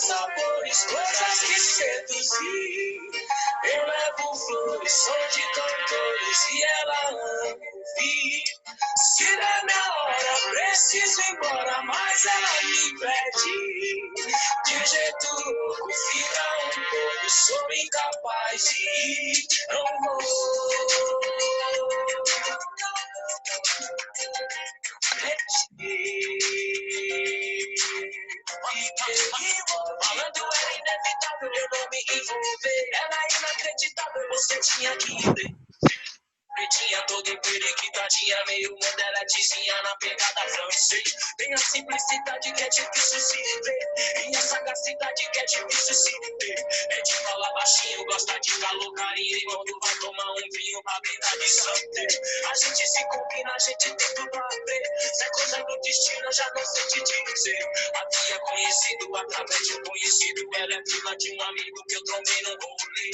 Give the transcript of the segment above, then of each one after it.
sabores, coisas que seduzir. Eu levo flores, som de cantores e ela ama ouvir. Se der minha hora, preciso ir embora, mas ela me pede. De jeito louco, fica um pouco, sou incapaz de ir. Não vou. Falando era inevitável, eu não me envolver. Ela é inacreditável, você tinha que ir. Pretinha toda emperiquitadinha, meio modeletezinha na pegada francês. Tem a simplicidade que é difícil se ver, e a sagacidade que é difícil se ter. É de falar baixinho, gosta de calor, carinho, e quando vai tomar um vinho, pra brincar de santé. A gente se combina, a gente tem tudo a ver. Se é coisa do destino, eu já não sei te dizer. Havia conhecido através de um conhecido, ela é filha de um amigo que eu tomei no rolê.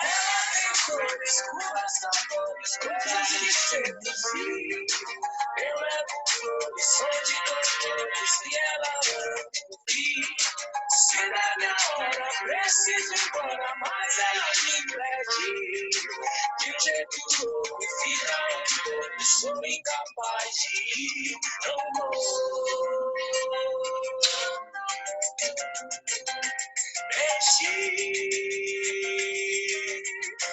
Ela tem cores, ruas, sabores, coisas que seduzir. Eu levo flores, som de cantores e ela ama ouvir. Se der minha hora, preciso ir embora, mas ela me pede. De um jeito louco, fica um pouco, sou incapaz de ir. Não vou.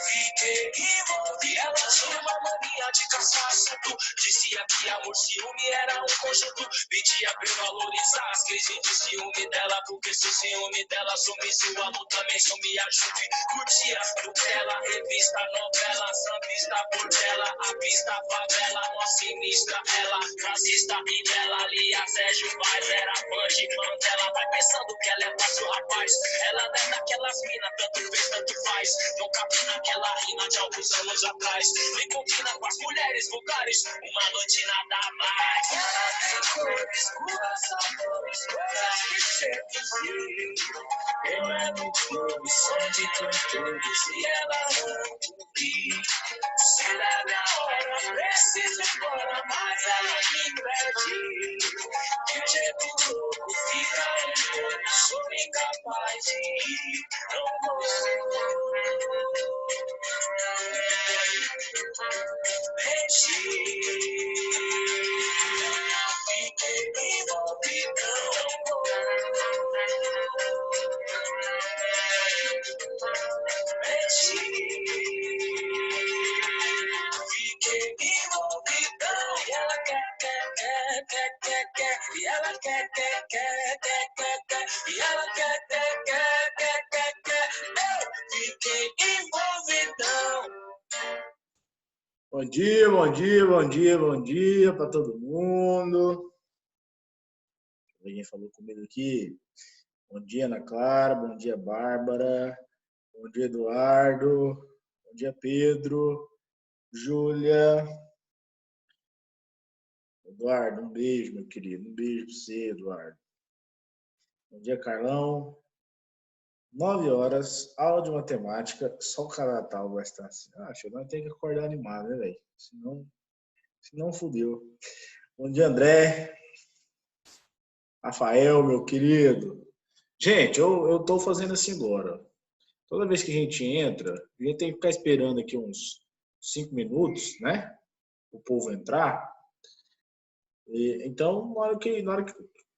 Fiquei envolvido. Ela tinha uma mania de caçar assunto. Dizia que amor, ciúme era um conjunto. Pedia pra eu valorizar as crises de ciúme dela, porque se o ciúme dela sumisse, o amor também sumia junto. Curtia Nutella, revista, novela, sambista, bordela, a pista, favela, mó sinistra. Ela, racista e bela, aliás, Sérgio Vaz era fã de Mandela. Vai pensando que ela é fácil, rapaz. Ela não é daquelas minas, tanto fez, tanto faz. Não cabe naquela rima de alguns anos atrás. Nem combina com as mulheres vulgares, uma noite nada mais. Ela tem cores, ruas, sabores, coisas que seduzir. Eu levo flores, som de cantores e ela ama ouvir. Se der minha hora, preciso ir embora, mas ela me pede. De um jeito louco, fica um pouco, sou incapaz de ir. Não vou. Fiquei envolvido, não vou. Fiquei envolvidão e ela quer, e ela quer, e ela quer, eu fiquei envolvidão. Bom dia, bom dia, bom dia, bom dia para todo mundo. Alguém falou comigo aqui. Bom dia, Ana Clara, bom dia, Bárbara, bom dia, Eduardo, bom dia, Pedro, Júlia. Eduardo, um beijo, meu querido, um beijo para você, Eduardo. Bom dia, Carlão. 9 horas, aula de matemática, só o cara tal vai estar assim. Acho que nós temos que acordar animado, né, velho? Senão fudeu. Bom dia, André. Rafael, meu querido. Gente, eu tô fazendo assim agora. Toda vez que a gente entra, a gente tem que ficar esperando aqui uns 5 minutos, né? O povo entrar. Então, na hora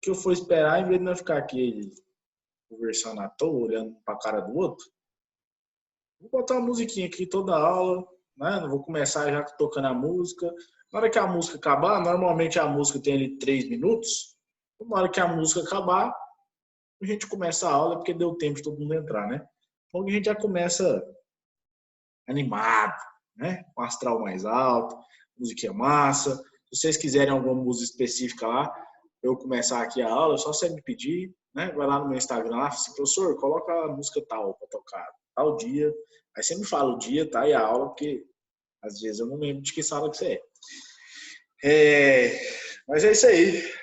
que eu for esperar, em vez de não ficar aqui conversando à toa, olhando para a cara do outro, vou botar uma musiquinha aqui toda aula, né? Não vou começar já tocando a música. Na hora que a música acabar, normalmente a música tem ali 3 minutos. Na hora que a música acabar, a gente começa a aula, porque deu tempo de todo mundo entrar, né? Então a gente já começa animado, né? Com astral mais alto, musiquinha massa. Se vocês quiserem alguma música específica lá, eu começar aqui a aula, é só você me pedir, né? Vai lá no meu Instagram, lá, assim, professor, coloca a música tal para tocar, tal dia. Aí você me fala o dia, tá? E a aula, porque às vezes eu não lembro de que sala que você é. Mas é isso aí.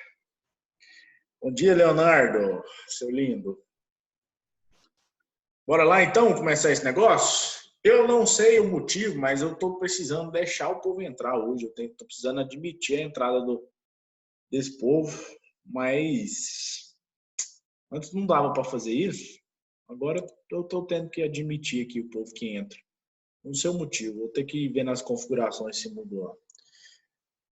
Bom dia, Leonardo, seu lindo. Bora lá então começar esse negócio? Eu não sei o motivo, mas eu tô precisando deixar o povo entrar hoje. Eu tô precisando admitir a entrada desse povo, mas Antes não dava para fazer isso. Agora eu estou tendo que admitir aqui o povo que entra. Não sei o motivo. Vou ter que ver nas configurações se mudou lá.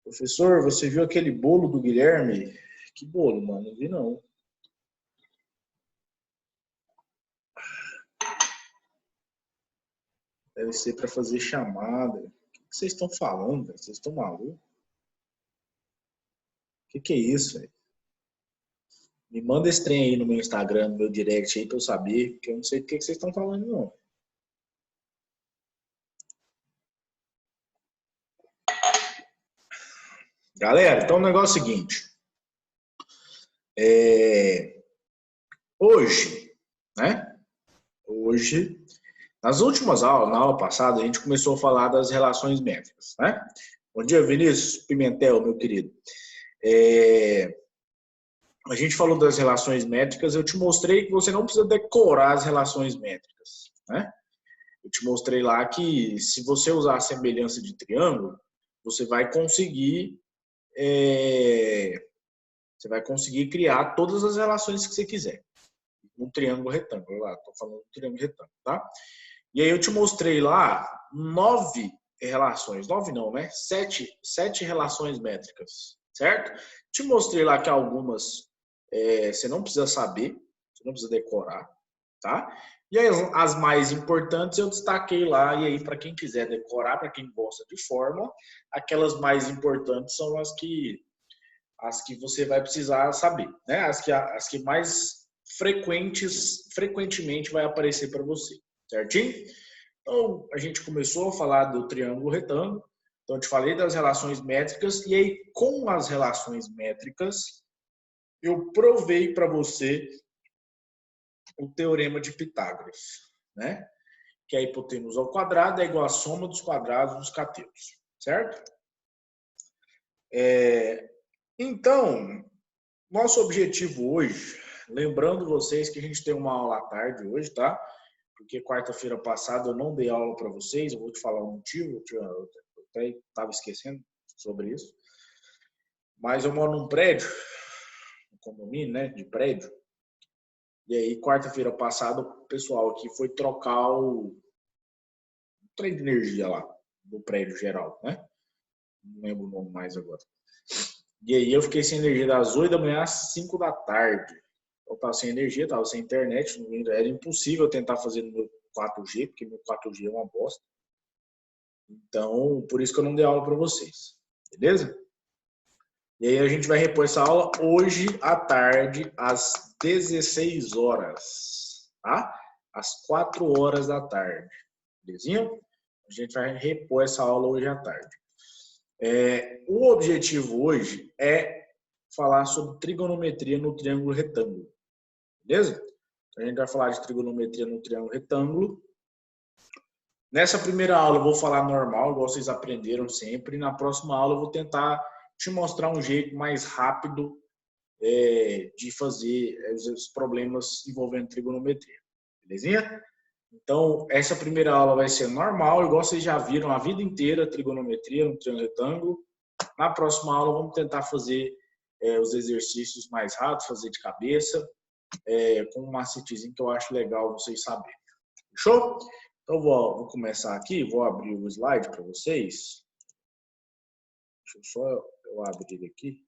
Professor, você viu aquele bolo do Guilherme? Que bolo, mano? Não vi, não. Deve ser para fazer chamada. O que vocês estão falando, velho? Vocês estão malucos? O que é isso, velho? Me manda esse trem aí no meu Instagram, no meu direct aí, para eu saber, porque eu não sei do que vocês estão falando, não. Galera, então o negócio é o seguinte. Hoje, né? Hoje, nas últimas aulas, na aula passada, a gente começou a falar das relações métricas, né? Bom dia, Vinícius Pimentel, meu querido. A gente falou das relações métricas, eu te mostrei que você não precisa decorar as relações métricas, né? Eu te mostrei lá que se você usar a semelhança de triângulo, você vai conseguir criar todas as relações que você quiser. Um triângulo retângulo, lá, estou falando de triângulo retângulo, tá? E aí eu te mostrei lá 9 relações, 9 não, né? 7 relações métricas, certo? Te mostrei lá que algumas você não precisa saber, você não precisa decorar, tá? E aí, as mais importantes eu destaquei lá, e aí para quem quiser decorar, para quem gosta de fórmula, aquelas mais importantes são as que você vai precisar saber, né? As que mais frequentemente vai aparecer para você, certinho? Então, a gente começou a falar do triângulo retângulo, então eu te falei das relações métricas, e aí com as relações métricas, eu provei para você o teorema de Pitágoras, né? Que a hipotenusa ao quadrado é igual à soma dos quadrados dos catetos, certo? Então, nosso objetivo hoje, lembrando vocês que a gente tem uma aula à tarde hoje, tá? Porque quarta-feira passada eu não dei aula para vocês, eu vou te falar o motivo, eu até estava esquecendo sobre isso. Mas eu moro num prédio, um condomínio, né, de prédio. E aí, quarta-feira passada, o pessoal aqui foi trocar o trem de energia lá, do prédio geral, né? Não lembro o nome mais agora. E aí eu fiquei sem energia das 8 da manhã às 5 da tarde. Eu tava sem energia, tava sem internet, era impossível tentar fazer no meu 4G, porque meu 4G é uma bosta. Então, por isso que eu não dei aula para vocês. Beleza? E aí a gente vai repor essa aula hoje à tarde, às 16 horas, tá? Às 4 horas da tarde. Belezinha? A gente vai repor essa aula hoje à tarde. O objetivo hoje é falar sobre trigonometria no triângulo retângulo. Beleza? Então, a gente vai falar de trigonometria no triângulo retângulo. Nessa primeira aula eu vou falar normal, igual vocês aprenderam sempre. E na próxima aula eu vou tentar te mostrar um jeito mais rápido de fazer os problemas envolvendo trigonometria. Belezinha? Então, essa primeira aula vai ser normal, igual vocês já viram a vida inteira, trigonometria no triângulo retângulo. Na próxima aula, vamos tentar fazer os exercícios mais rápidos, fazer de cabeça, com um macetezinho que eu acho legal vocês saberem. Fechou? Então, vou começar aqui, vou abrir o slide para vocês. Deixa eu só eu abrir ele aqui.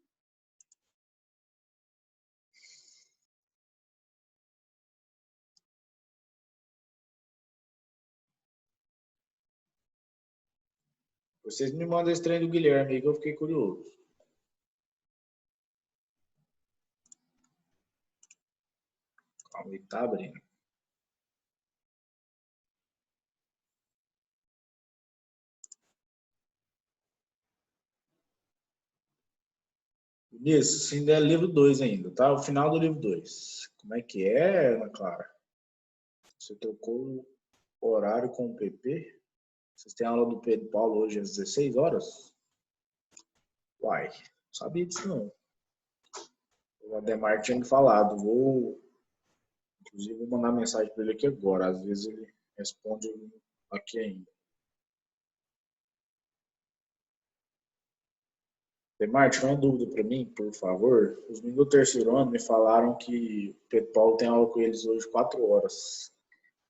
Vocês me mandam esse trem do Guilherme aí que eu fiquei curioso. Calma, ele tá abrindo. Isso, ainda é livro 2 ainda, tá? O final do livro 2. Como é que é, Ana Clara? Você trocou o horário com o PP? Vocês têm aula do Pedro Paulo hoje às 16 horas? Uai, não sabia disso não. O Ademar tinha me falado. Inclusive, vou mandar mensagem para ele aqui agora. Às vezes ele responde aqui ainda. Demar, tira uma dúvida para mim, por favor. Os meninos do terceiro ano me falaram que o Pedro Paulo tem aula com eles hoje 4 horas.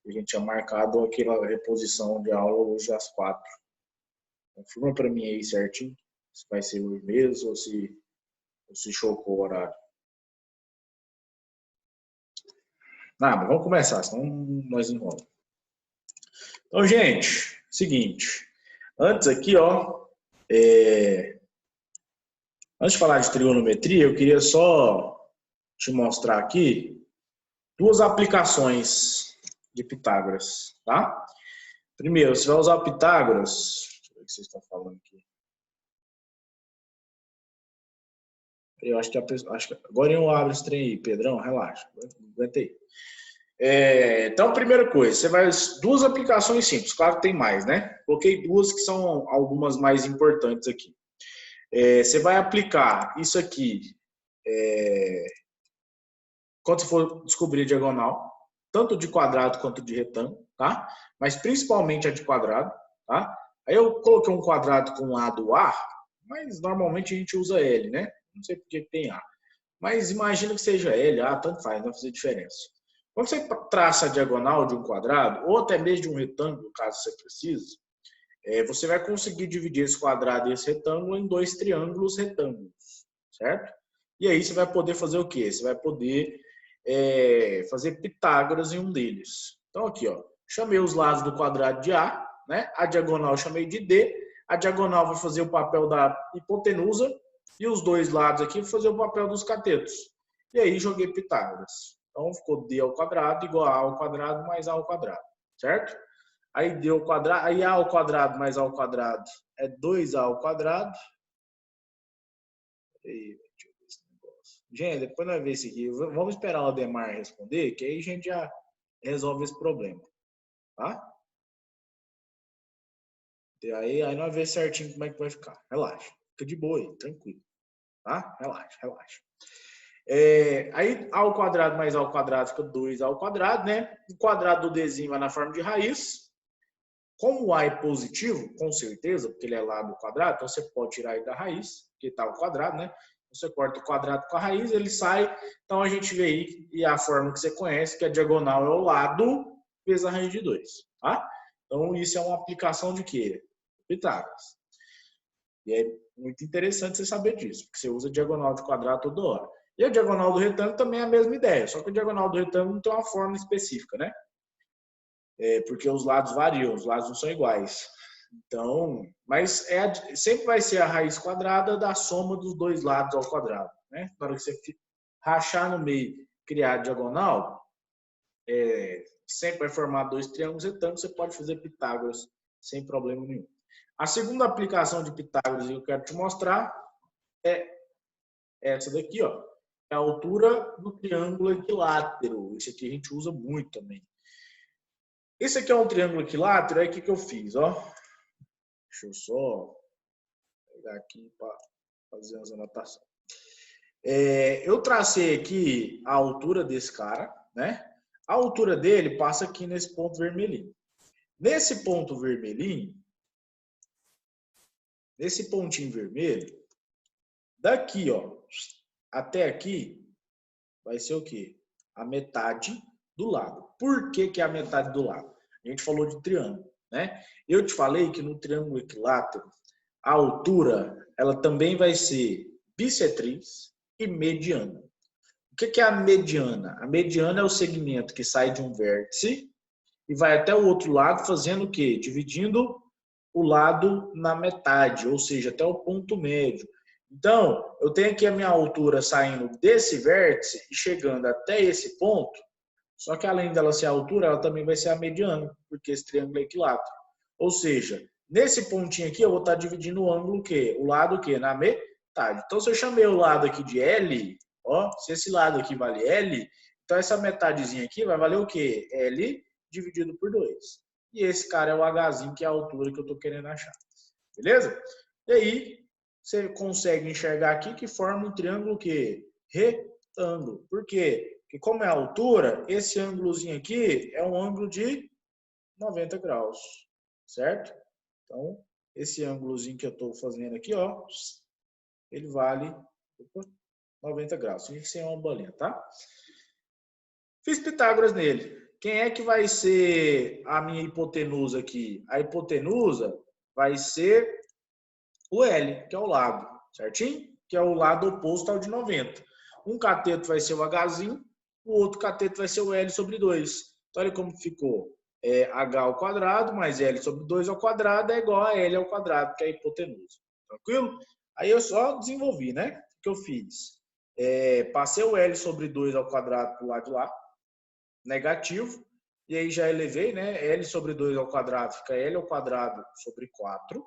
A gente tinha marcado aquela reposição de aula hoje às 4. Confirma para mim aí certinho se vai ser hoje mesmo ou se chocou o horário. Nada, vamos começar, senão nós enrolamos. Então, gente, seguinte. Antes aqui, ó, antes de falar de trigonometria, eu queria só te mostrar aqui 2 aplicações de Pitágoras, tá? Primeiro, você vai usar Pitágoras. Deixa eu ver o que vocês estão falando aqui. Eu acho que agora eu abro esse trem aí, Pedrão, relaxa, aguenta aí. Então, primeira coisa, você vai 2 aplicações simples, claro que tem mais, né? Coloquei 2 que são algumas mais importantes aqui. Você vai aplicar isso aqui quando você for descobrir a diagonal, tanto de quadrado quanto de retângulo, tá? Mas principalmente a de quadrado, tá? Aí eu coloquei um quadrado com lado A, mas normalmente a gente usa L, né? Não sei por que tem A. Mas imagina que seja L, A, tanto faz, não vai fazer diferença. Quando você traça a diagonal de um quadrado, ou até mesmo de um retângulo, caso você precise, você vai conseguir dividir esse quadrado e esse retângulo em 2 triângulos retângulos, certo? E aí você vai poder fazer o quê? Você vai poder fazer Pitágoras em um deles. Então aqui, ó, chamei os lados do quadrado de A, né? A diagonal eu chamei de D, a diagonal vai fazer o papel da hipotenusa e os 2 lados aqui vão fazer o papel dos catetos. E aí joguei Pitágoras. Então ficou D ao quadrado igual a ao quadrado mais A ao quadrado, certo? Aí D ao quadrado, aí A ao quadrado mais A ao quadrado é 2A ao quadrado. E, deixa eu ver esse negócio. Gente, depois nós vemos isso aqui. Vamos esperar o Ademar responder, que aí a gente já resolve esse problema, tá? E aí nós vemos certinho como é que vai ficar. Relaxa, fica de boa aí, tranquilo, tá? Relaxa, relaxa. Aí A ao quadrado mais A ao quadrado fica 2A ao quadrado, né? O quadrado do Dzinho vai na forma de raiz. Como o A é positivo, com certeza, porque ele é lado do quadrado, então você pode tirar ele da raiz, que está ao quadrado, né? Você corta o quadrado com a raiz, ele sai. Então a gente vê aí, e a forma que você conhece, que a diagonal é o lado vezes a raiz de 2, tá? Então isso é uma aplicação de quê? Pitágoras. E é muito interessante você saber disso, porque você usa diagonal de quadrado toda hora. E a diagonal do retângulo também é a mesma ideia, só que a diagonal do retângulo não tem uma forma específica, né? Porque os lados variam, os lados não são iguais. Então, mas sempre vai ser a raiz quadrada da soma dos 2 lados ao quadrado, né? Na hora que você rachar no meio, criar a diagonal, sempre vai formar 2 triângulos retângulos, você pode fazer Pitágoras sem problema nenhum. A segunda aplicação de Pitágoras que eu quero te mostrar é essa daqui, ó. É a altura do triângulo equilátero. Esse aqui a gente usa muito também. Esse aqui é um triângulo equilátero, aí o que eu fiz, ó. Deixa eu só pegar aqui para fazer as anotações. Eu tracei aqui a altura desse cara, né? A altura dele passa aqui nesse ponto vermelhinho. Nesse ponto vermelhinho, nesse pontinho vermelho, daqui, ó, até aqui, vai ser o quê? A metade do lado. Por que que é a metade do lado? A gente falou de triângulo, né? Eu te falei que no triângulo equilátero, a altura, ela também vai ser bissetriz e mediana. O que que é a mediana? A mediana é o segmento que sai de um vértice e vai até o outro lado fazendo o quê? Dividindo o lado na metade, ou seja, até o ponto médio. Então, eu tenho aqui a minha altura saindo desse vértice e chegando até esse ponto, só que além dela ser a altura, ela também vai ser a mediana, porque esse triângulo é equilátero. Ou seja, nesse pontinho aqui eu vou estar dividindo o ângulo quê? O lado quê? Na metade. Então, se eu chamei o lado aqui de L, ó, se esse lado aqui vale L, então essa metadezinha aqui vai valer o quê? L dividido por 2. E esse cara é o Hzinho, que é a altura que eu estou querendo achar. Beleza? E aí, você consegue enxergar aqui que forma um triângulo que retângulo. Por quê? Porque como é a altura, esse ângulozinho aqui é um ângulo de 90 graus, certo? Então, esse ângulozinho que eu estou fazendo aqui, ó, ele vale 90 graus. Tem que ser uma bolinha, tá? Fiz Pitágoras nele. Quem é que vai ser a minha hipotenusa aqui? A hipotenusa vai ser o L, que é o lado, certinho? Que é o lado oposto ao de 90. Um cateto vai ser o Hzinho, o outro cateto vai ser o L sobre 2. Então, olha como ficou. H ao quadrado mais L sobre 2 ao quadrado é igual a L ao quadrado, que é a hipotenusa. Tranquilo? Aí eu só desenvolvi, né? O que eu fiz? Passei o L sobre 2 ao quadrado para o lado de lá, negativo, e aí já elevei, né? L sobre 2 ao quadrado fica L ao quadrado sobre 4,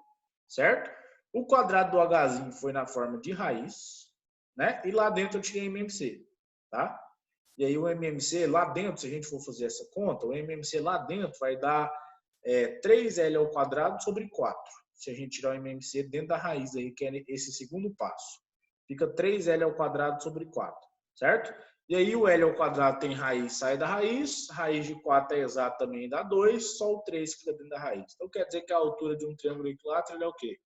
certo? O quadrado do Hzinho foi na forma de raiz, né? E lá dentro eu tirei MMC, tá? E aí o MMC lá dentro, se a gente for fazer essa conta, o MMC lá dentro vai dar 3L ao quadrado sobre 4. Se a gente tirar o MMC dentro da raiz aí, que é esse segundo passo. Fica 3L ao quadrado sobre 4, certo? E aí o L ao quadrado tem raiz, sai da raiz de 4 é exato também dá 2, só o 3 fica dentro da raiz. Então quer dizer que a altura de um triângulo equilátero é o quê?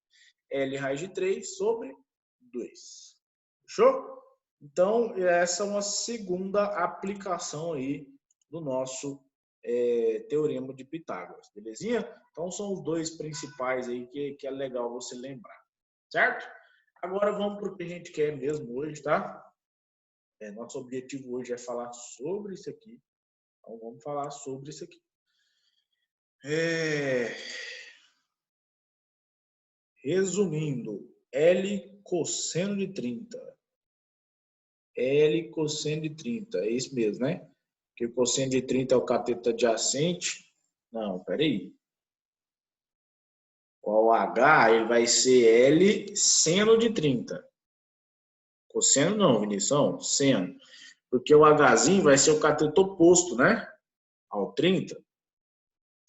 L raiz de 3 sobre 2. Fechou? Então, essa é uma segunda aplicação aí do nosso teorema de Pitágoras, belezinha? Então, são os dois principais aí que é legal você lembrar, certo? Agora, vamos para o que a gente quer mesmo hoje, tá? Nosso objetivo hoje é falar sobre isso aqui. Então, vamos falar sobre isso aqui. Resumindo, L cosseno de 30. L cosseno de 30, é isso mesmo, né? Porque o cosseno de 30 é o cateto adjacente. Não, peraí. O H, ele vai ser L seno de 30. Cosseno não, Vinícius, seno. Porque o Hzinho vai ser o cateto oposto, né? Ao 30.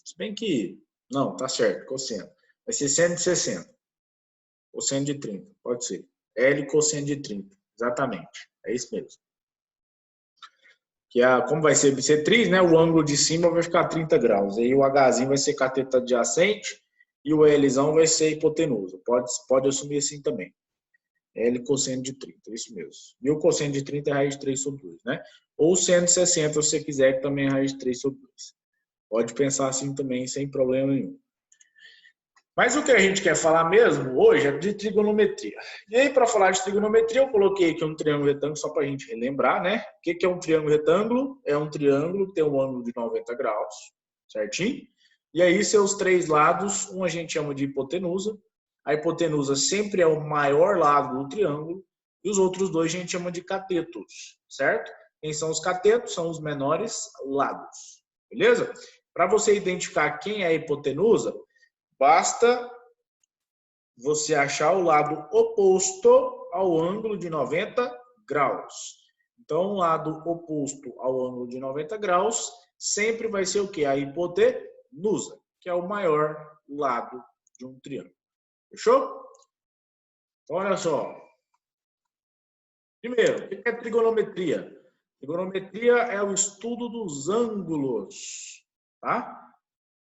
Se bem que... Não, tá certo, cosseno. Vai ser seno de 60. Cosseno de 30, pode ser. L cosseno de 30, exatamente. É isso mesmo. Como vai ser bissetriz, né? O ângulo de cima vai ficar 30 graus. Aí o Hzinho vai ser cateto adjacente e o Lzão vai ser hipotenusa. Pode assumir assim também. L cosseno de 30, isso mesmo. E o cosseno de 30 é raiz de 3 sobre 2, né? Ou seno de 60, se você quiser, que também é raiz de 3 sobre 2. Pode pensar assim também, sem problema nenhum. Mas o que a gente quer falar mesmo hoje é de trigonometria. E aí, para falar de trigonometria, eu coloquei aqui um triângulo retângulo só para a gente relembrar, né? O que é um triângulo retângulo? É um triângulo que tem um ângulo de 90 graus, certinho? E aí, seus três lados, um a gente chama de hipotenusa. A hipotenusa sempre é o maior lado do triângulo. E os outros dois a gente chama de catetos, certo? Quem são os catetos? São os menores lados, beleza? Para você identificar quem é a hipotenusa, basta você achar o lado oposto ao ângulo de 90 graus. Então, o lado oposto ao ângulo de 90 graus sempre vai ser o quê? A hipotenusa, que é o maior lado de um triângulo. Fechou? Então, olha só. Primeiro, o que é trigonometria? Trigonometria é o estudo dos ângulos, tá?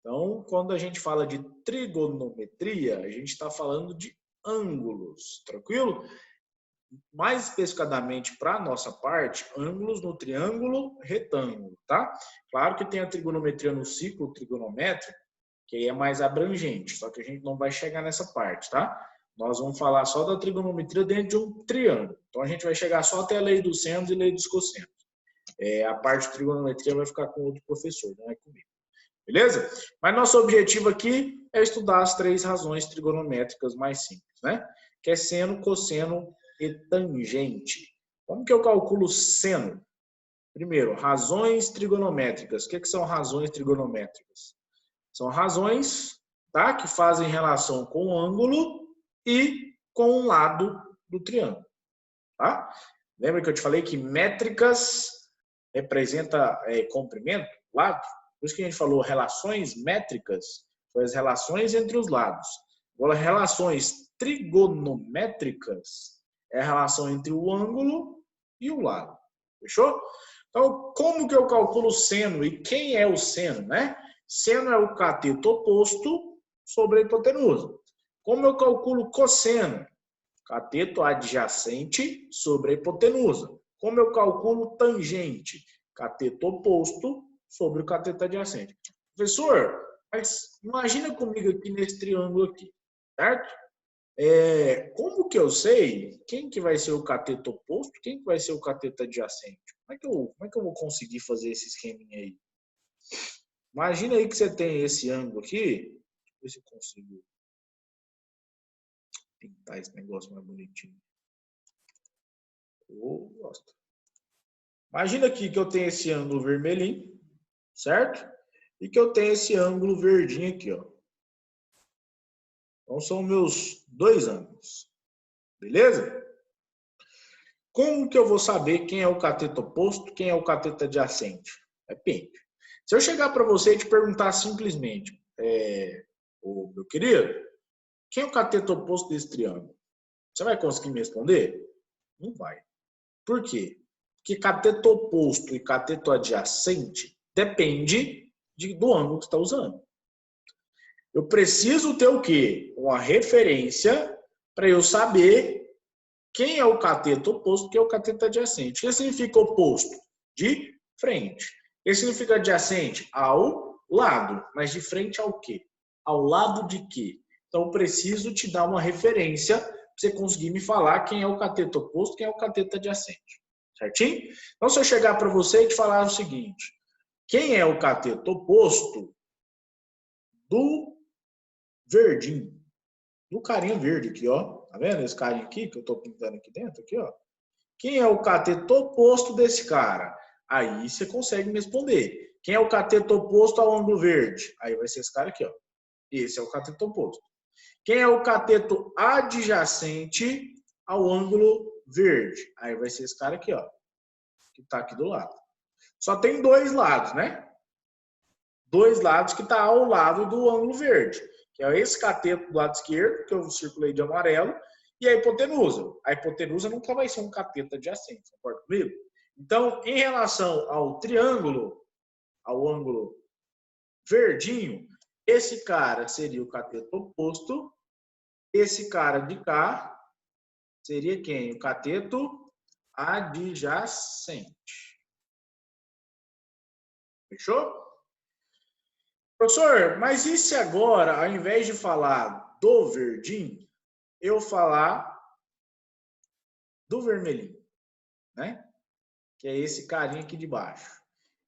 Então, quando a gente fala de trigonometria, a gente está falando de ângulos, tranquilo? Mais especificadamente para a nossa parte, ângulos no triângulo retângulo, tá? Claro que tem a trigonometria no ciclo trigonométrico, que aí é mais abrangente, só que a gente não vai chegar nessa parte, tá? Nós vamos falar só da trigonometria dentro de um triângulo. Então, a gente vai chegar só até a lei dos senos e lei dos cossenos. A parte de trigonometria vai ficar com outro professor, não é comigo. Beleza? Mas nosso objetivo aqui é estudar as três razões trigonométricas mais simples, né? Que é seno, cosseno e tangente. Como que eu calculo seno? Primeiro, razões trigonométricas. O que são razões trigonométricas? São razões, tá, que fazem relação com o ângulo e com o lado do triângulo. Tá? Lembra que eu te falei que métricas representa comprimento, lado? Por isso que a gente falou relações métricas, são as relações entre os lados. Agora, relações trigonométricas é a relação entre o ângulo e o lado. Fechou? Então, como que eu calculo o seno e quem é o seno, né? Seno é o cateto oposto sobre a hipotenusa. Como eu calculo cosseno? Cateto adjacente sobre a hipotenusa. Como eu calculo tangente? Cateto oposto sobre o cateto adjacente. Professor, mas imagina comigo aqui nesse triângulo aqui, certo? Como que eu sei quem que vai ser o cateto oposto, quem que vai ser o cateto adjacente? Como é que eu vou conseguir fazer esse esqueminha aí? Imagina aí que você tem esse ângulo aqui. Deixa eu ver se eu consigo pintar esse negócio mais bonitinho. Eu gosto. Imagina aqui que eu tenho esse ângulo vermelhinho, certo? E que eu tenho esse ângulo verdinho aqui, ó. Então são meus dois ângulos. Beleza? Como que eu vou saber quem é o cateto oposto, quem é o cateto adjacente? Depende. Se eu chegar para você e te perguntar simplesmente, meu querido, quem é o cateto oposto desse triângulo? Você vai conseguir me responder? Não vai. Por quê? Porque cateto oposto e cateto adjacente depende do ângulo que você está usando. Eu preciso ter o quê? Uma referência para eu saber quem é o cateto oposto, quem é o cateto adjacente. O que significa oposto? De frente. O que significa adjacente? Ao lado. Mas de frente ao quê? Ao lado de quê? Então, eu preciso te dar uma referência para você conseguir me falar quem é o cateto oposto, quem é o cateto adjacente. Certinho? Então, se eu chegar para você e te falar o seguinte, quem é o cateto oposto do verdinho? Do carinha verde aqui, ó. Tá vendo esse carinha aqui que eu tô pintando aqui dentro? Aqui, ó. Quem é o cateto oposto desse cara? Aí você consegue me responder. Quem é o cateto oposto ao ângulo verde? Aí vai ser esse cara aqui, ó. Esse é o cateto oposto. Quem é o cateto adjacente ao ângulo verde? Aí vai ser esse cara aqui, ó. Que tá aqui do lado. Só tem dois lados, né? Dois lados que tá ao lado do ângulo verde. Que é esse cateto do lado esquerdo, que eu circulei de amarelo, e a hipotenusa. A hipotenusa nunca vai ser um cateto adjacente, concorda comigo? Então, em relação ao triângulo, ao ângulo verdinho, esse cara seria o cateto oposto, esse cara de cá seria quem? O cateto adjacente. Fechou? Professor, mas e se agora, ao invés de falar do verdinho, eu falar do vermelhinho, né? Que é esse carinha aqui de baixo.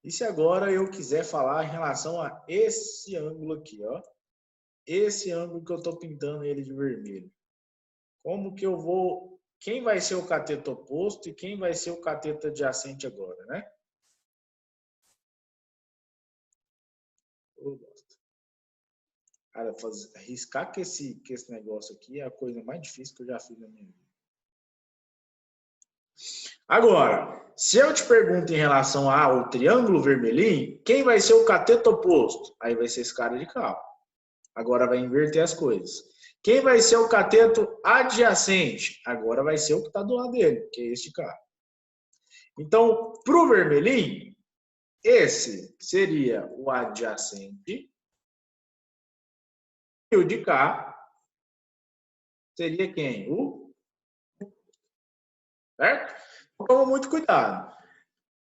E se agora eu quiser falar em relação a esse ângulo aqui, ó? Esse ângulo que eu tô pintando ele de vermelho. Como que eu vou... Quem vai ser o cateto oposto e quem vai ser o cateto adjacente agora, né? Eu gosto. Cara, riscar com esse negócio aqui é a coisa mais difícil que eu já fiz na minha vida. Agora, se eu te pergunto em relação ao triângulo vermelhinho, quem vai ser o cateto oposto? Aí vai ser esse cara de cá. Agora vai inverter as coisas. Quem vai ser o cateto adjacente? Agora vai ser o que está do lado dele, que é este cara. Então, para o vermelhinho, esse seria o adjacente. E o de cá seria quem? O... Certo? Então, toma muito cuidado.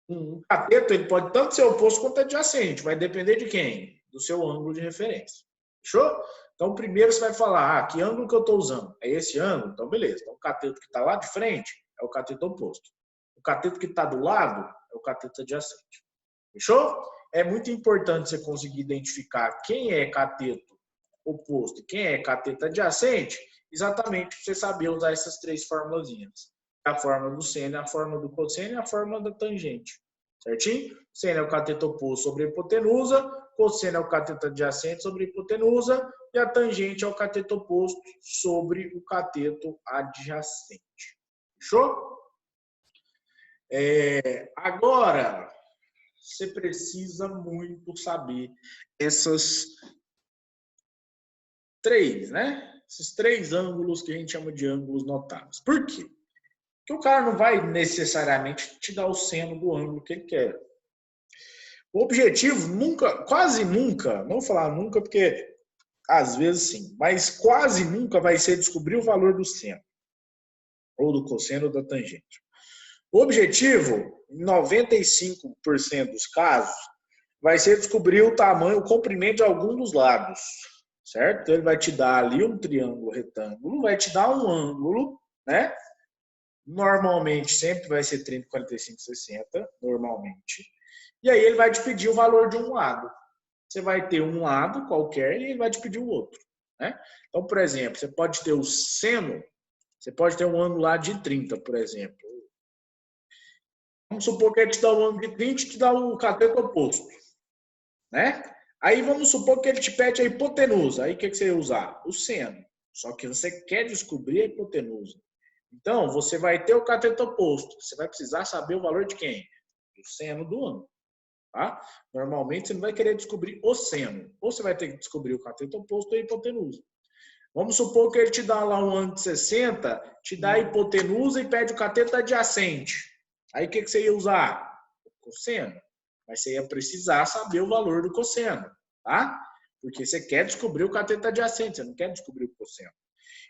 Um cateto ele pode tanto ser oposto quanto adjacente. Vai depender de quem? Do seu ângulo de referência. Fechou? Então, primeiro você vai falar, que ângulo que eu estou usando? É esse ângulo? Então, beleza. Então, o cateto que está lá de frente é o cateto oposto. O cateto que está do lado é o cateto adjacente. Fechou? É muito importante você conseguir identificar quem é cateto oposto e quem é cateto adjacente, exatamente para você saber usar essas três formulazinhas. A fórmula do seno, a fórmula do cosseno e a fórmula da tangente. Certinho? Seno é o cateto oposto sobre a hipotenusa, cosseno é o cateto adjacente sobre a hipotenusa e a tangente é o cateto oposto sobre o cateto adjacente. Fechou? Agora, você precisa muito saber essas três, né? Esses três ângulos que a gente chama de ângulos notáveis. Por quê? Porque o cara não vai necessariamente te dar o seno do ângulo que ele quer. O objetivo nunca, quase nunca, não vou falar nunca porque às vezes sim, mas quase nunca vai ser descobrir o valor do seno. ou do cosseno ou da tangente. O objetivo, em 95% dos casos, vai ser descobrir o tamanho, o comprimento de algum dos lados, certo? Então, ele vai te dar ali um triângulo retângulo, vai te dar um ângulo, né? Normalmente, sempre vai ser 30, 45, 60, normalmente. E aí, ele vai te pedir o valor de um lado. Você vai ter um lado qualquer e ele vai te pedir o outro, né? Então, por exemplo, você pode ter o seno, você pode ter um ângulo lá de 30, por exemplo. Vamos supor que ele te dá um ângulo de 30 e te dá o cateto oposto, né? Aí vamos supor que ele te pede a hipotenusa. Aí o que você ia usar? O seno. Só que você quer descobrir a hipotenusa. Então, você vai ter o cateto oposto. Você vai precisar saber o valor de quem? Do seno do ângulo. Tá? Normalmente, você não vai querer descobrir o seno. Ou você vai ter que descobrir o cateto oposto ou a hipotenusa. Vamos supor que ele te dá lá um ângulo de 60, te dá a hipotenusa e pede o cateto adjacente. Aí o que você ia usar? O cosseno. Mas você ia precisar saber o valor do cosseno, tá? Porque você quer descobrir o cateto adjacente, você não quer descobrir o cosseno.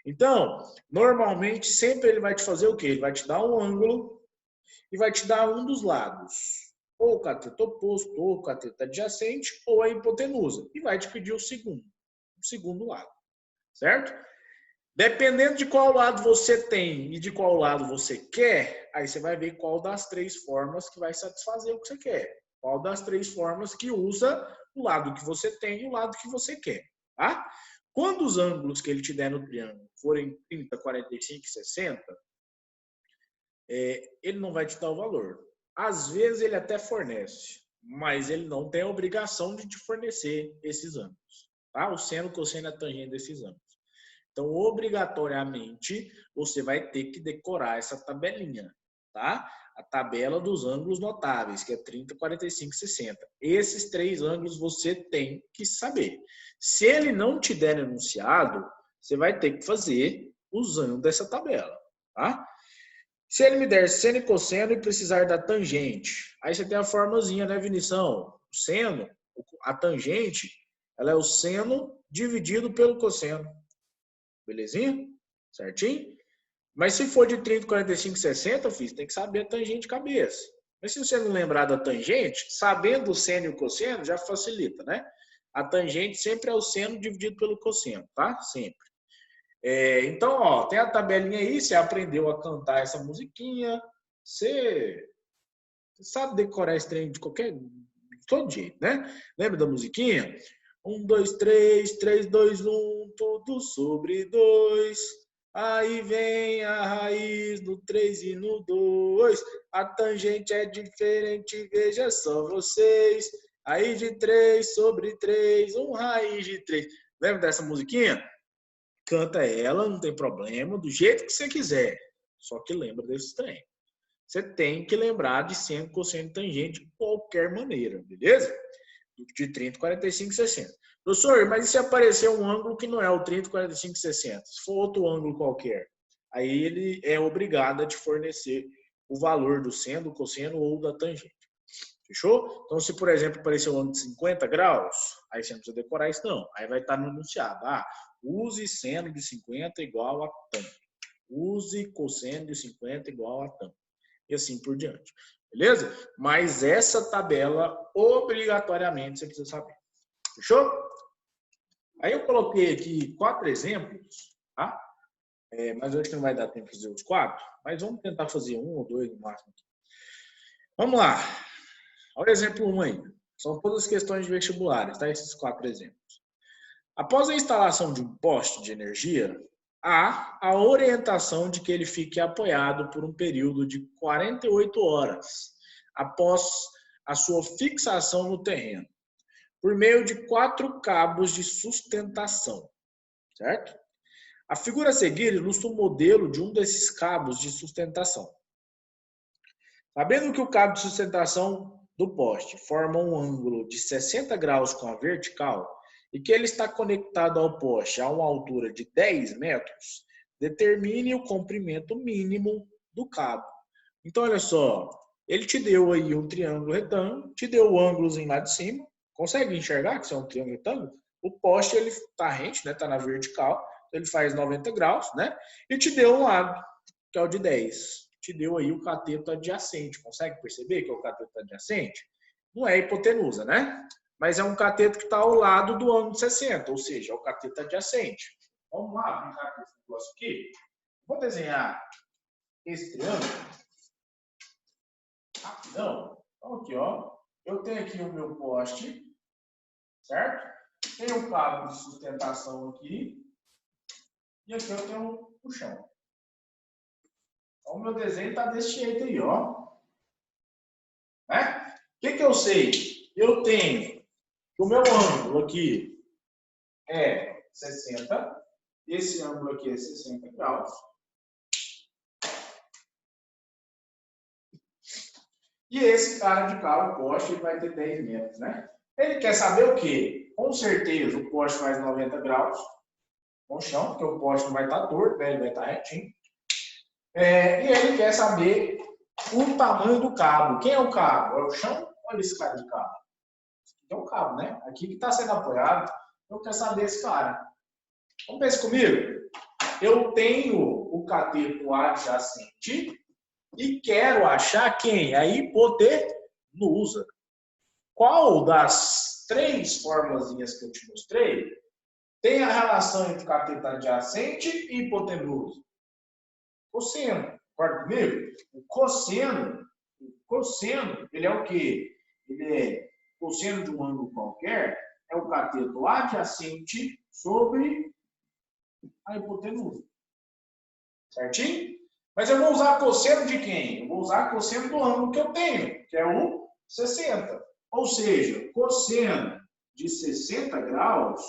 Então, normalmente, sempre ele vai te fazer o quê? Ele vai te dar um ângulo e vai te dar um dos lados. Ou o cateto oposto, ou o cateto adjacente, ou a hipotenusa. E vai te pedir o segundo lado, certo? Dependendo de qual lado você tem e de qual lado você quer, aí você vai ver qual das três formas que vai satisfazer o que você quer. Qual das três formas que usa o lado que você tem e o lado que você quer, tá? Quando os ângulos que ele te der no triângulo forem 30, 45 e 60, ele não vai te dar o valor. Às vezes ele até fornece, mas ele não tem a obrigação de te fornecer esses ângulos, tá? O seno, cosseno e a tangente desses ângulos. Então, obrigatoriamente, você vai ter que decorar essa tabelinha, tá? A tabela dos ângulos notáveis, que é 30, 45 e 60. Esses três ângulos você tem que saber. Se ele não te der enunciado, você vai ter que fazer usando essa tabela, tá? Se ele me der seno e cosseno e precisar da tangente, aí você tem a formazinha, né, Vinição? O seno, a tangente, ela é o seno dividido pelo cosseno. Belezinha? Certinho? Mas se for de 30, 45, 60, filho, tem que saber a tangente de cabeça. Mas se você não lembrar da tangente, sabendo o seno e o cosseno, já facilita, né? A tangente sempre é o seno dividido pelo cosseno, tá? Sempre. Então, ó, tem a tabelinha aí, você aprendeu a cantar essa musiquinha, você sabe decorar esse trem de todo jeito, né? Lembra da musiquinha? 1, 2, 3, 3, 2, 1, tudo sobre 2. Aí vem a raiz no 3 e no 2. A tangente é diferente, veja só vocês. Raiz de 3 sobre 3, raiz de 3. Lembra dessa musiquinha? Canta ela, não tem problema, do jeito que você quiser. Só que lembra desse trem. Você tem que lembrar de seno, cosseno e tangente de qualquer maneira, beleza? De 30, 45 e 60. Professor, mas e se aparecer um ângulo que não é o 30, 45 e 60? Se for outro ângulo qualquer, aí ele é obrigado a te fornecer o valor do seno, do cosseno ou da tangente. Fechou? Então, se, por exemplo, aparecer um ângulo de 50 graus, aí você não precisa decorar isso, não. Aí vai estar no enunciado. Use seno de 50 igual a tanto. Use cosseno de 50 igual a tanto. E assim por diante. Beleza? Mas essa tabela, obrigatoriamente, você precisa saber. Fechou? Aí eu coloquei aqui 4 exemplos, tá? Mas eu acho que não vai dar tempo de fazer os 4. Mas vamos tentar fazer 1 ou 2 no máximo. Vamos lá. Olha o exemplo 1 aí. São todas questões de vestibulares, tá? Esses 4 exemplos. Após a instalação de um poste de energia, há a orientação de que ele fique apoiado por um período de 48 horas após a sua fixação no terreno, por meio de 4 cabos de sustentação, certo? A figura a seguir ilustra o modelo de um desses cabos de sustentação. Sabendo que o cabo de sustentação do poste forma um ângulo de 60 graus com a vertical e que ele está conectado ao poste a uma altura de 10 metros, determine o comprimento mínimo do cabo. Então, olha só, ele te deu aí um triângulo retângulo, te deu o ângulozinho lá de cima. Consegue enxergar que isso é um triângulo retângulo? O poste, ele está rente, né? Está na vertical, ele faz 90 graus, né? E te deu um lado, que é o de 10. Te deu aí o cateto adjacente. Consegue perceber que é o cateto adjacente? Não é hipotenusa, né? Mas é um cateto que está ao lado do ângulo de 60, ou seja, é o cateto adjacente. Vamos lá brincar com esse negócio aqui? Vou desenhar esse triângulo. Rapidão. Então, aqui, ó. Eu tenho aqui o meu poste, certo? Tenho um cabo de sustentação aqui. E aqui eu tenho o chão. Então, o meu desenho está desse jeito aí, ó. Né? O que eu sei? Eu tenho que o meu ângulo aqui é 60. Esse ângulo aqui é 60 graus. E esse cara de cá, o poste, ele vai ter 10 metros, né? Ele quer saber o quê? Com certeza o poste faz 90 graus com o chão, porque o poste não vai estar torto, né? Ele vai estar retinho. E ele quer saber o tamanho do cabo. Quem é o cabo? É o chão ou é esse cara de cabo? É o cabo, né? Aqui que está sendo apoiado. Eu quero saber esse cara. Vamos pensar comigo? Eu tenho o cateto adjacente e quero achar quem? A hipotenusa. Qual das 3 formulazinhas que eu te mostrei tem a relação entre cateto adjacente e hipotenusa? Cosseno. Concorda comigo? O cosseno, ele é o quê? Ele é cosseno de um ângulo qualquer, é o cateto adjacente sobre a hipotenusa. Certinho? Mas eu vou usar cosseno de quem? Eu vou usar cosseno do ângulo que eu tenho, que é o 60. Ou seja, cosseno de 60 graus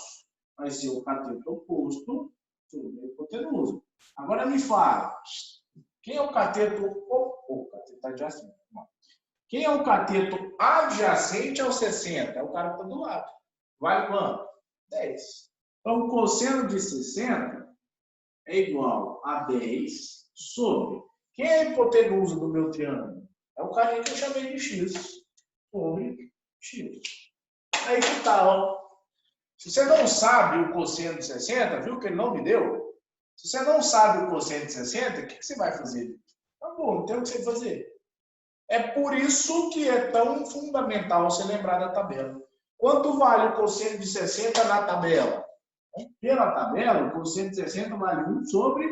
vai ser o cateto oposto sobre a hipotenusa. Agora me fala, quem é o cateto adjacente? Quem é o cateto adjacente ao 60? É o cara que está do lado. Vale quanto? 10. Então, o cosseno de 60 é igual a 10 sobre. Quem é a hipotenusa do meu triângulo? É o carinha que eu chamei de x sobre x. Aí que tal? Se você não sabe o cosseno de 60, viu que ele não me deu? Se você não sabe o cosseno de 60, o que você vai fazer? Tá bom, não tem o que você fazer. É por isso que é tão fundamental você lembrar da tabela. Quanto vale o cosseno de 60 na tabela? Pela tabela, o cosseno de 60 vale 1 sobre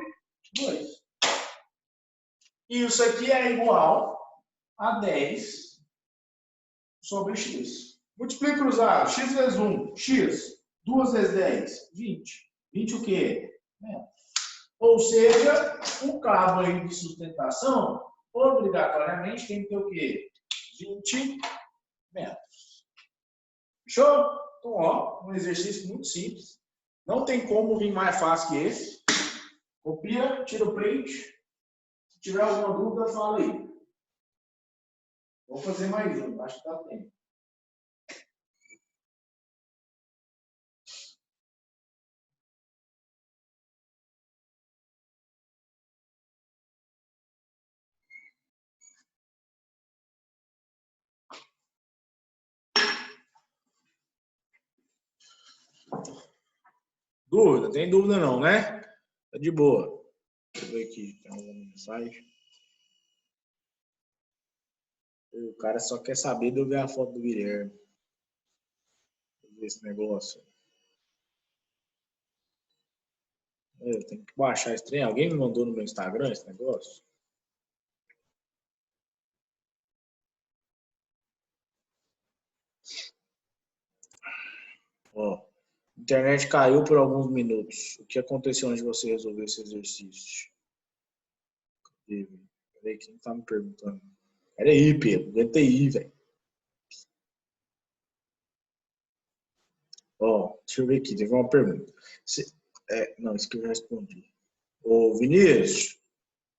2. E isso aqui é igual a 10 sobre x. Multiplica cruzado. X vezes 1, x. 2 vezes 10, 20. 20 o quê? Ou seja, o cabo aí de sustentação, obrigatoriamente, tem que ter o quê? 20 metros. Fechou? Então, ó, um exercício muito simples. Não tem como vir mais fácil que esse. Copia, tira o print. Se tiver alguma dúvida, fala aí. Vou fazer mais um, acho que dá tempo. Dúvida? Tem dúvida não, né? Tá de boa. Deixa eu ver aqui, tem alguma mensagem. O cara só quer saber de eu ver a foto do Guilherme. Esse negócio. Eu tenho que baixar esse trem. Alguém me mandou no meu Instagram esse negócio? Ó, a internet caiu por alguns minutos. O que aconteceu antes de você resolver esse exercício? Peraí, quem tá me perguntando? Peraí, Pedro, aguenta aí, velho. Ó, deixa eu ver aqui, teve uma pergunta. Não, isso que eu já respondi. Ô, Vinícius,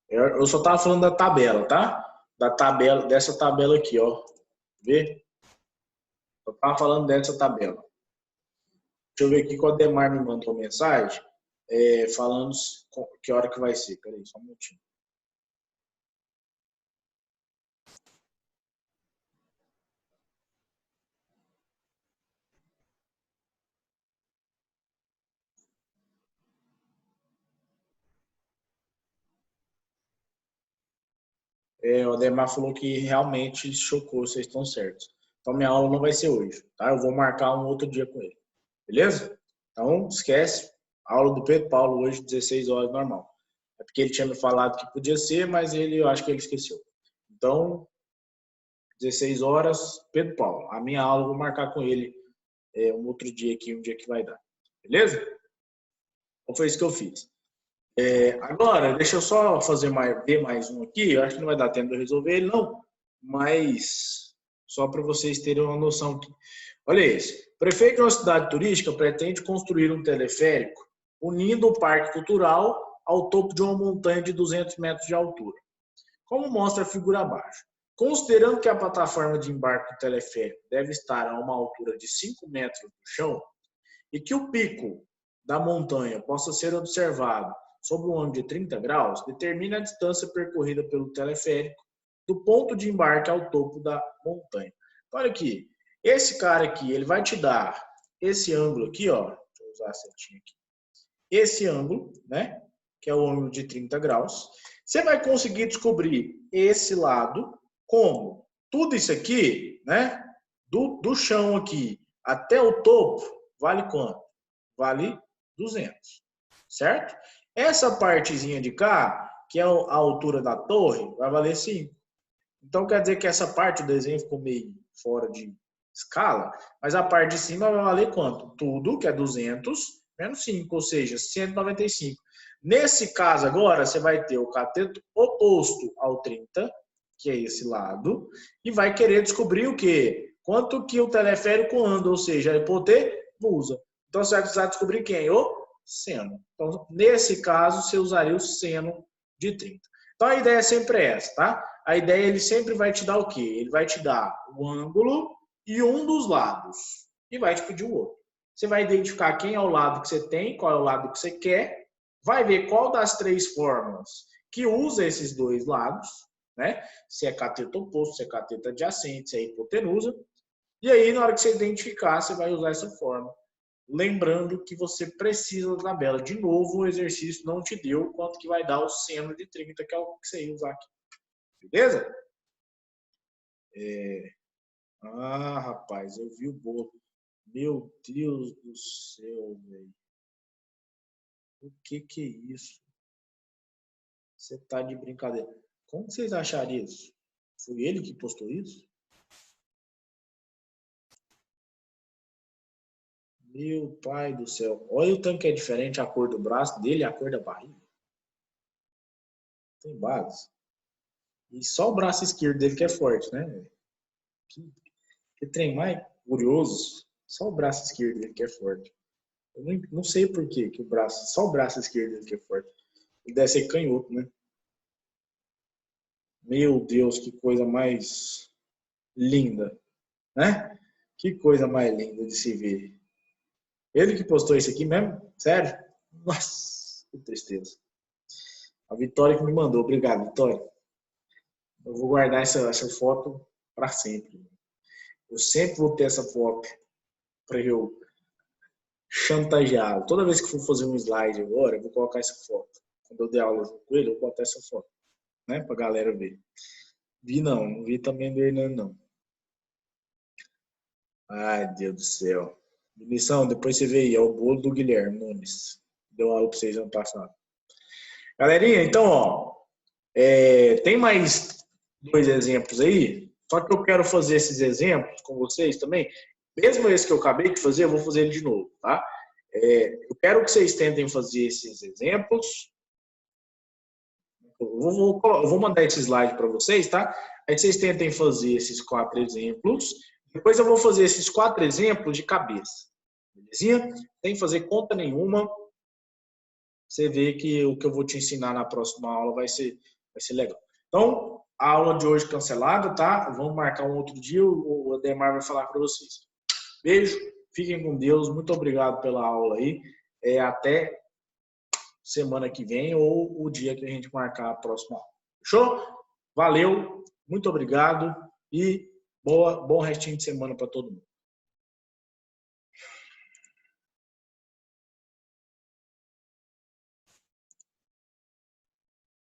eu só tava falando da tabela, tá? Da tabela, dessa tabela aqui, ó. Vê? Eu tava falando dessa tabela. Deixa eu ver aqui que o Ademar me mandou mensagem falando que hora que vai ser. Peraí, só um minutinho. o Ademar falou que realmente chocou, vocês estão certos. Então, minha aula não vai ser hoje, tá? Eu vou marcar um outro dia com ele. Beleza? Então, esquece. A aula do Pedro Paulo hoje, 16 horas, normal. É porque ele tinha me falado que podia ser, mas eu acho que ele esqueceu. Então, 16 horas, Pedro Paulo. A minha aula eu vou marcar com ele um outro dia aqui, um dia que vai dar. Beleza? Então, foi isso que eu fiz. Agora, deixa eu só ver mais um aqui. Eu acho que não vai dar tempo de eu resolver ele, não. Mas, só para vocês terem uma noção aqui. Olha isso. O prefeito de uma cidade turística pretende construir um teleférico unindo o Parque Cultural ao topo de uma montanha de 200 metros de altura. Como mostra a figura abaixo. Considerando que a plataforma de embarque do teleférico deve estar a uma altura de 5 metros do chão e que o pico da montanha possa ser observado sob um ângulo de 30 graus, determina a distância percorrida pelo teleférico do ponto de embarque ao topo da montanha. Olha aqui, esse cara aqui, ele vai te dar esse ângulo aqui, ó, deixa eu usar a setinha aqui, esse ângulo, né, que é o ângulo de 30 graus, você vai conseguir descobrir esse lado como tudo isso aqui, né, do chão aqui até o topo, vale quanto? Vale 200, certo? Essa partezinha de cá, que é a altura da torre, vai valer 5. Então, quer dizer que essa parte do desenho ficou meio fora de escala, mas a parte de cima vai valer quanto? Tudo, que é 200, menos 5, ou seja, 195. Nesse caso agora, você vai ter o cateto oposto ao 30, que é esse lado, e vai querer descobrir o quê? Quanto que o teleférico anda, ou seja, a hipotenusa. Então, você vai precisar descobrir quem? O seno. Então, nesse caso, você usaria o seno de 30. Então, a ideia sempre é essa, tá? A ideia, ele sempre vai te dar o quê? Ele vai te dar o ângulo e um dos lados. E vai te pedir o outro. Você vai identificar quem é o lado que você tem, qual é o lado que você quer. Vai ver qual das 3 fórmulas que usa esses 2 lados, né? Se é cateto oposto, se é cateto adjacente, se é hipotenusa. E aí, na hora que você identificar, você vai usar essa fórmula. Lembrando que você precisa da tabela. De novo, o exercício não te deu quanto que vai dar o seno de 30, que é o que você ia usar aqui. Beleza? Rapaz, eu vi o bolo. Meu Deus do céu, velho. O que é isso? Você tá de brincadeira. Como vocês acharam isso? Foi ele que postou isso? Meu pai do céu. Olha o tanto que é diferente a cor do braço dele e a cor da barriga. Tem base. E só o braço esquerdo dele que é forte, né? Que trem mais curioso. Só o braço esquerdo dele que é forte. Eu não sei por quê que só o braço esquerdo dele que é forte. Ele deve ser canhoto, né? Meu Deus, que coisa mais linda, né? Que coisa mais linda de se ver. Ele que postou isso aqui mesmo? Sério? Nossa, que tristeza. A Vitória que me mandou. Obrigado, Vitória. Eu vou guardar essa foto para sempre. Eu sempre vou ter essa foto para eu chantageá-lo. Toda vez que for fazer um slide agora, eu vou colocar essa foto. Quando eu der aula com ele, eu vou botar essa foto, né? Para a galera ver. Não vi também do Hernando, não. Ai, Deus do céu. Missão, depois você vê aí, é o bolo do Guilherme Nunes. Deu aula para vocês ano passado. Galerinha, então, ó, tem mais 2 exemplos aí, só que eu quero fazer esses exemplos com vocês também. Mesmo esse que eu acabei de fazer, eu vou fazer ele de novo, tá? Eu quero que vocês tentem fazer esses exemplos. Eu vou mandar esse slide para vocês, tá? Aí vocês tentem fazer esses 4 exemplos. Depois eu vou fazer esses 4 exemplos de cabeça. Belezinha? Sem fazer conta nenhuma. Você vê que o que eu vou te ensinar na próxima aula vai ser legal. Então, a aula de hoje cancelada, tá? Vamos marcar um outro dia. O Ademar vai falar para vocês. Beijo. Fiquem com Deus. Muito obrigado pela aula aí. Até semana que vem ou o dia que a gente marcar a próxima aula. Fechou? Valeu. Muito obrigado e bom restinho de semana para todo mundo.